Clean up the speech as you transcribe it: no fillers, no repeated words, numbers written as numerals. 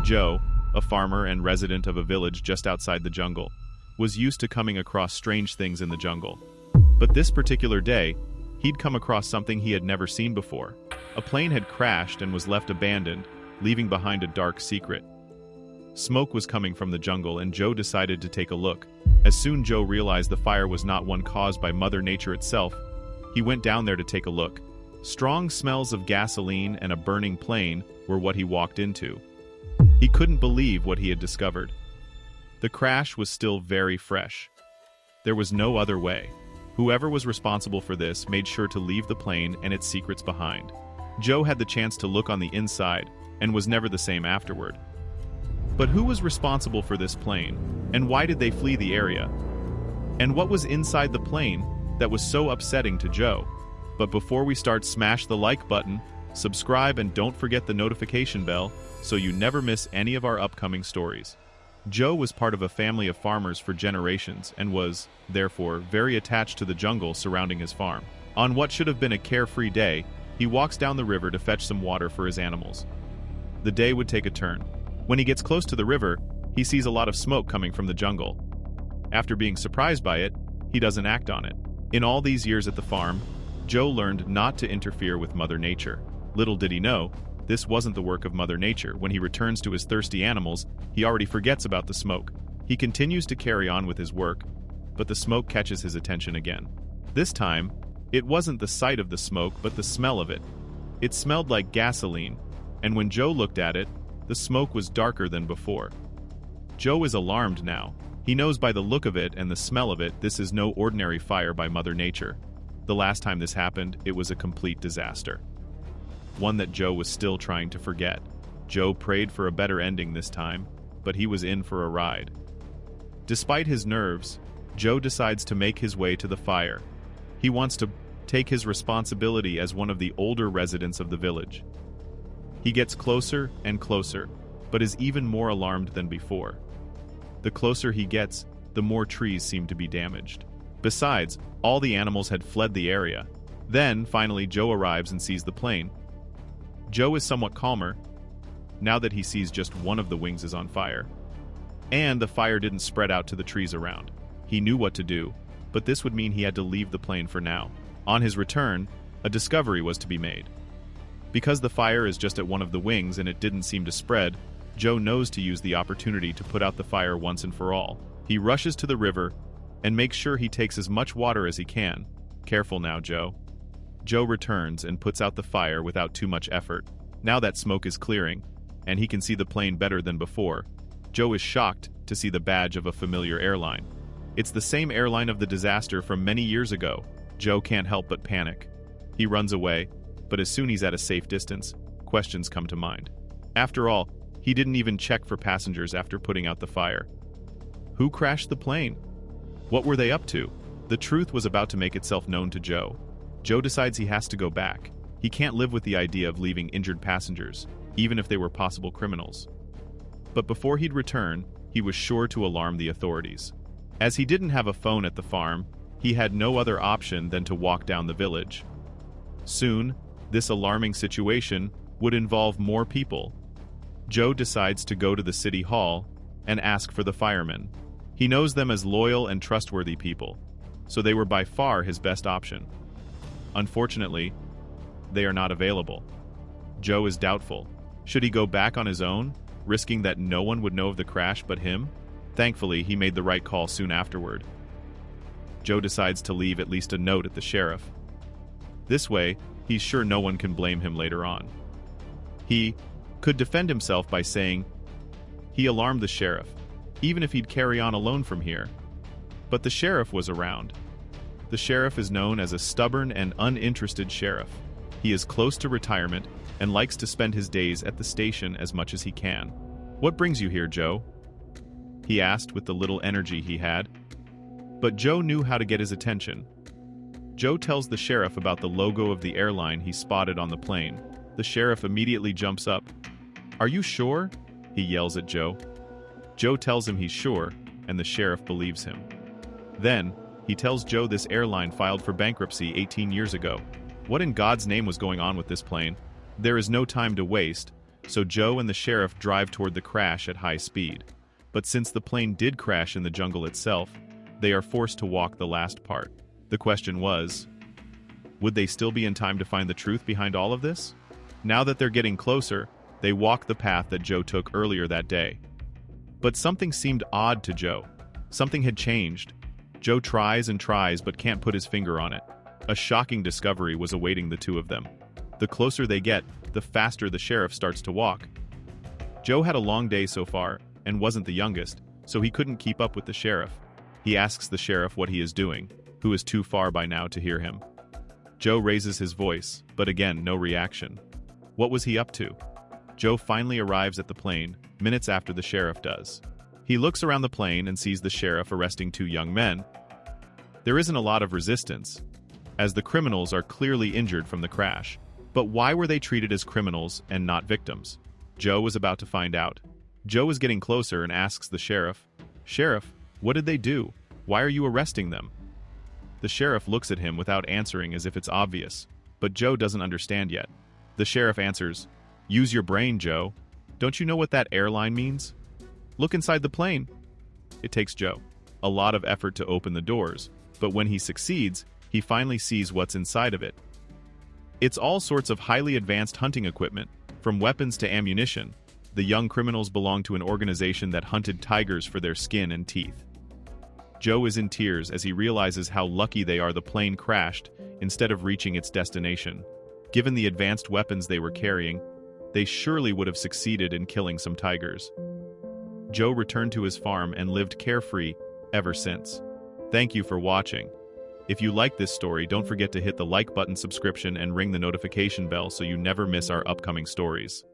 Joe, a farmer and resident of a village just outside the jungle, was used to coming across strange things in the jungle. But this particular day, he'd come across something he had never seen before. A plane had crashed and was left abandoned, leaving behind a dark secret. Smoke was coming from the jungle, and Joe decided to take a look. As soon Joe realized the fire was not one caused by Mother Nature itself, he went down there to take a look. Strong smells of gasoline and a burning plane were what he walked into. He couldn't believe what he had discovered. The crash was still very fresh. There was no other way. Whoever was responsible for this made sure to leave the plane and its secrets behind. Joe had the chance to look on the inside and was never the same afterward. But who was responsible for this plane, and why did they flee the area? And what was inside the plane that was so upsetting to Joe? But before we start, smash the like button, subscribe, and don't forget the notification bell so you never miss any of our upcoming stories. Joe was part of a family of farmers for generations and was, therefore, very attached to the jungle surrounding his farm. On what should have been a carefree day, he walks down the river to fetch some water for his animals. The day would take a turn. When he gets close to the river, he sees a lot of smoke coming from the jungle. After being surprised by it, he doesn't act on it. In all these years at the farm, Joe learned not to interfere with Mother Nature. Little did he know, this wasn't the work of Mother Nature. When he returns to his thirsty animals, he already forgets about the smoke. He continues to carry on with his work, but the smoke catches his attention again. This time, it wasn't the sight of the smoke, but the smell of it. It smelled like gasoline, and when Joe looked at it, the smoke was darker than before. Joe is alarmed now. He knows by the look of it and the smell of it, this is no ordinary fire by Mother Nature. The last time this happened, it was a complete disaster. One that Joe was still trying to forget. Joe prayed for a better ending this time, but he was in for a ride. Despite his nerves, Joe decides to make his way to the fire. He wants to take his responsibility as one of the older residents of the village. He gets closer and closer, but is even more alarmed than before. The closer he gets, the more trees seem to be damaged. Besides, all the animals had fled the area. Then, finally, Joe arrives and sees the plane. Joe is somewhat calmer, now that he sees just one of the wings is on fire. And the fire didn't spread out to the trees around. He knew what to do, but this would mean he had to leave the plane for now. On his return, a discovery was to be made. Because the fire is just at one of the wings and it didn't seem to spread, Joe knows to use the opportunity to put out the fire once and for all. He rushes to the river and makes sure he takes as much water as he can. Careful now, Joe. Joe returns and puts out the fire without too much effort. Now that smoke is clearing, and he can see the plane better than before, Joe is shocked to see the badge of a familiar airline. It's the same airline of the disaster from many years ago. Joe can't help but panic. He runs away, but as soon as he's at a safe distance, questions come to mind. After all, he didn't even check for passengers after putting out the fire. Who crashed the plane? What were they up to? The truth was about to make itself known to Joe. Joe decides he has to go back. He can't live with the idea of leaving injured passengers, even if they were possible criminals. But before he'd return, he was sure to alarm the authorities. As he didn't have a phone at the farm, he had no other option than to walk down the village. Soon, this alarming situation would involve more people. Joe decides to go to the city hall and ask for the firemen. He knows them as loyal and trustworthy people, so they were by far his best option. Unfortunately, they are not available. Joe is doubtful. Should he go back on his own, risking that no one would know of the crash but him? Thankfully, he made the right call soon afterward. Joe decides to leave at least a note at the sheriff. This way, he's sure no one can blame him later on. He could defend himself by saying he alarmed the sheriff, even if he'd carry on alone from here. But the sheriff was around. The sheriff is known as a stubborn and uninterested sheriff. He is close to retirement and likes to spend his days at the station as much as he can. "What brings you here, Joe?" he asked with the little energy he had. But Joe knew how to get his attention. Joe tells the sheriff about the logo of the airline he spotted on the plane. The sheriff immediately jumps up. "Are you sure?" he yells at Joe. Joe tells him he's sure, and the sheriff believes him. Then, he tells Joe this airline filed for bankruptcy 18 years ago. What in God's name was going on with this plane? There is no time to waste. so Joe and the sheriff drive toward the crash at high speed. But since the plane did crash in the jungle itself, they are forced to walk the last part. The question was, would they still be in time to find the truth behind all of this? Now that they're getting closer, they walk the path that Joe took earlier that day. But something seemed odd to Joe. Something had changed. Joe tries and tries but can't put his finger on it. A shocking discovery was awaiting the two of them. The closer they get, the faster the sheriff starts to walk. Joe had a long day so far, and wasn't the youngest, so he couldn't keep up with the sheriff. He asks the sheriff what he is doing, who is too far by now to hear him. Joe raises his voice, but again, no reaction. What was he up to? Joe finally arrives at the plane, minutes after the sheriff does. He looks around the plane and sees the sheriff arresting two young men. There isn't a lot of resistance, as the criminals are clearly injured from the crash. But why were they treated as criminals and not victims? Joe was about to find out. Joe is getting closer and asks the sheriff, "Sheriff, what did they do? Why are you arresting them?" The sheriff looks at him without answering as if it's obvious, but Joe doesn't understand yet. The sheriff answers, "Use your brain, Joe. Don't you know what that airline means? Look inside the plane." It takes Joe a lot of effort to open the doors, but when he succeeds, he finally sees what's inside of it. It's all sorts of highly advanced hunting equipment, from weapons to ammunition. The young criminals belong to an organization that hunted tigers for their skin and teeth. Joe is in tears as he realizes how lucky they are the plane crashed instead of reaching its destination. Given the advanced weapons they were carrying, they surely would have succeeded in killing some tigers. Joe returned to his farm and lived carefree ever since. Thank you for watching. If you like this story, don't forget to hit the like button, subscription, and ring the notification bell so you never miss our upcoming stories.